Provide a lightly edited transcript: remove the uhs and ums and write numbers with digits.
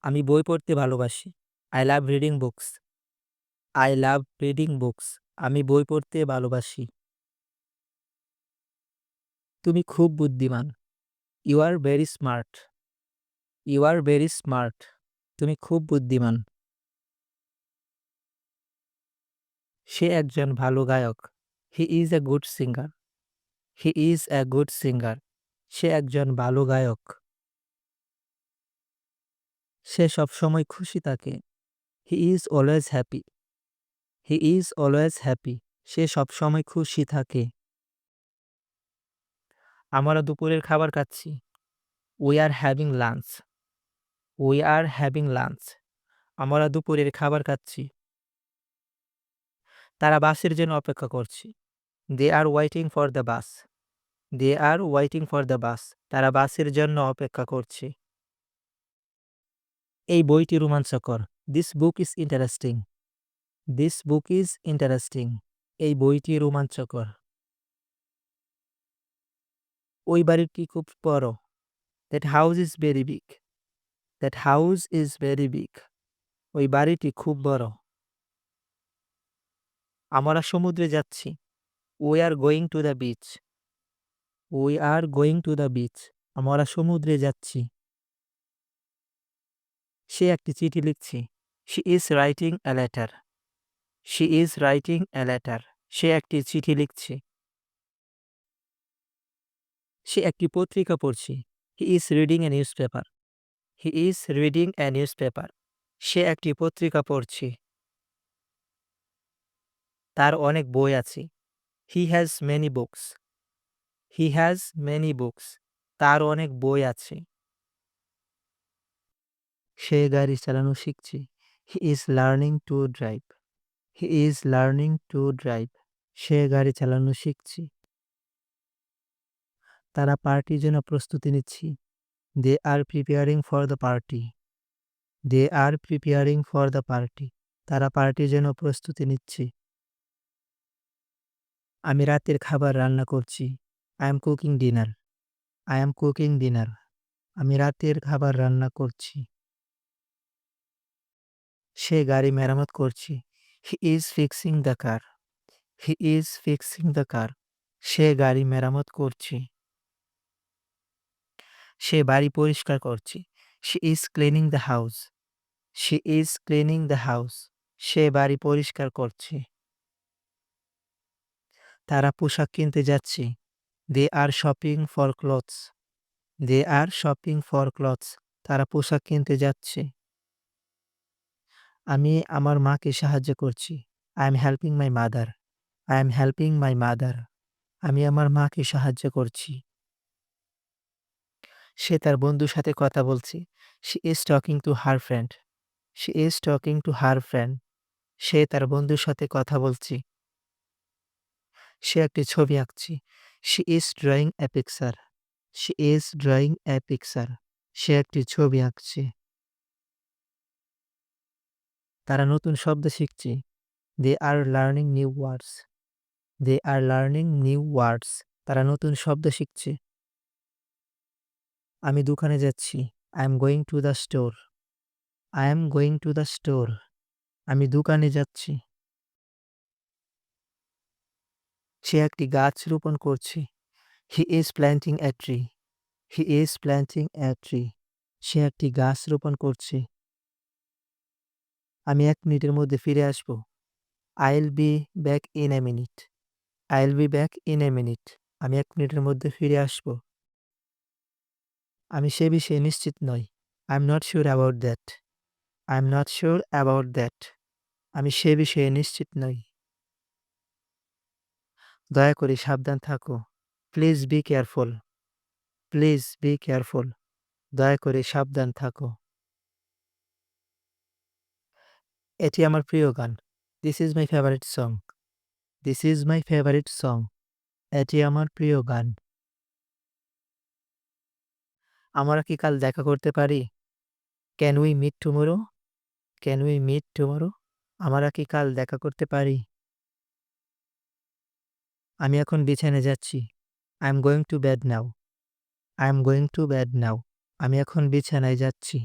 আমি বই পড়তে ভালোবাসি। I love reading books. I love reading books. আমি বই পড়তে ভালোবাসি। তুমি খুব বুদ্ধিমান। You are very smart. You are very smart. তুমি খুব বুদ্ধিমান। সে একজন ভালো গায়ক। He is a good singer. He is a good singer. সে একজন ভালো গায়ক। সে সবসময় খুশি থাকে। He is always happy. He is always happy. সে সবসময় খুশি থাকে। আমরা দুপুরের খাবার খাচ্ছি। We are having lunch. We are having lunch. আমরা দুপুরের খাবার খাচ্ছি। তারা বাসের জন্য অপেক্ষা করছে। They are waiting for the bus. They are waiting for the bus. তারা বাসের জন্য অপেক্ষা করছে। এই বইটি রোমাঞ্চকর। This book is interesting. This book is interesting. এই বইটি রোমাঞ্চকর। ওই বাড়িটি খুব বড়। That house is very big. That house is very big. ওই বাড়িটি খুব বড়। আমরা সমুদ্রে যাচ্ছি। We are going to the beach. We are going to the beach. আমরা সমুদ্রে যাচ্ছি। সে একটি চিঠি লিখছে। She is writing a letter. She is writing a letter. সে একটি চিঠি লিখছে। সে একটি পত্রিকা পড়ছে। He is reading a newspaper. He is reading a newspaper. সে একটি পত্রিকা পড়ছে। তার অনেক বই আছে। He has many books. He has many books. তার অনেক বই আছে। সে গাড়ি চালানো শিখছে। He is learning to drive. He is learning to drive. সে গাড়ি চালানো শিখছে। তারা পার্টির জন্য প্রস্তুতি নিচ্ছে। They are preparing for the party. They are preparing for the party. তারা পার্টির জন্য প্রস্তুতি নিচ্ছে। আমি রাতের খাবার রান্না করছি। I am cooking dinner. I am cooking dinner. আমি রাতের খাবার রান্না করছি। সে গাড়ি মেরামত করছে। He is fixing the car. He is fixing the car. সে গাড়ি মেরামত করছে। সে বাড়ি পরিষ্কার করছে। She is cleaning the house. She is cleaning the house. সে বাড়ি পরিষ্কার করছে। তারা পোশাক কিনতে যাচ্ছে। They are shopping for clothes. They are shopping for clothes. তারা পোশাক কিনতে যাচ্ছে। আমি আমার মাকে সাহায্য করছি। I am helping my mother. I am helping my mother. আমি আমার মাকে সাহায্য করছি। সে তার বন্ধুর সাথে কথা বলছে। She is talking to her friend. She is talking to her friend. সে তার বন্ধুর সাথে কথা বলছে। সে একটি ছবি আঁকছে। She is drawing a picture. She is drawing a picture. সে একটি ছবি আঁকছে। তারা নতুন শব্দ শিখছে। They are learning new words. They are learning new words. তারা নতুন শব্দ শিখছে। আমি দোকানে যাচ্ছি। I am going to the store. I am going to the store. আমি দোকানে যাচ্ছি। সে একটি গাছ রোপণ করছে। He is planting a tree. He is planting a tree. সে একটি গাছ রোপণ করছে। আমি 1 মিনিটের মধ্যে ফিরে আসব। I'll be back in a minute. I'll be back in a minute. আমি 1 মিনিটের মধ্যে ফিরে আসব। আমি সে বিষয়ে নিশ্চিত নই। I'm not sure about that. I'm not sure about that. আমি সে বিষয়ে নিশ্চিত নই। দয়া করে সাবধান থাকো। Please be careful. Please be careful. দয়া করে সাবধান থাকো। এটি আমার প্রিয় গান। This is my favorite song. This is my favorite song. এটি আমার প্রিয় গান। আমরা কি কাল দেখা করতে পারি? Can we meet tomorrow? Can we meet tomorrow? আমরা কি কাল দেখা করতে পারি? আমি এখন বিছানায় যাচ্ছি। I am going to bed now. I am going to bed now. আমি এখন বিছানায় যাচ্ছি।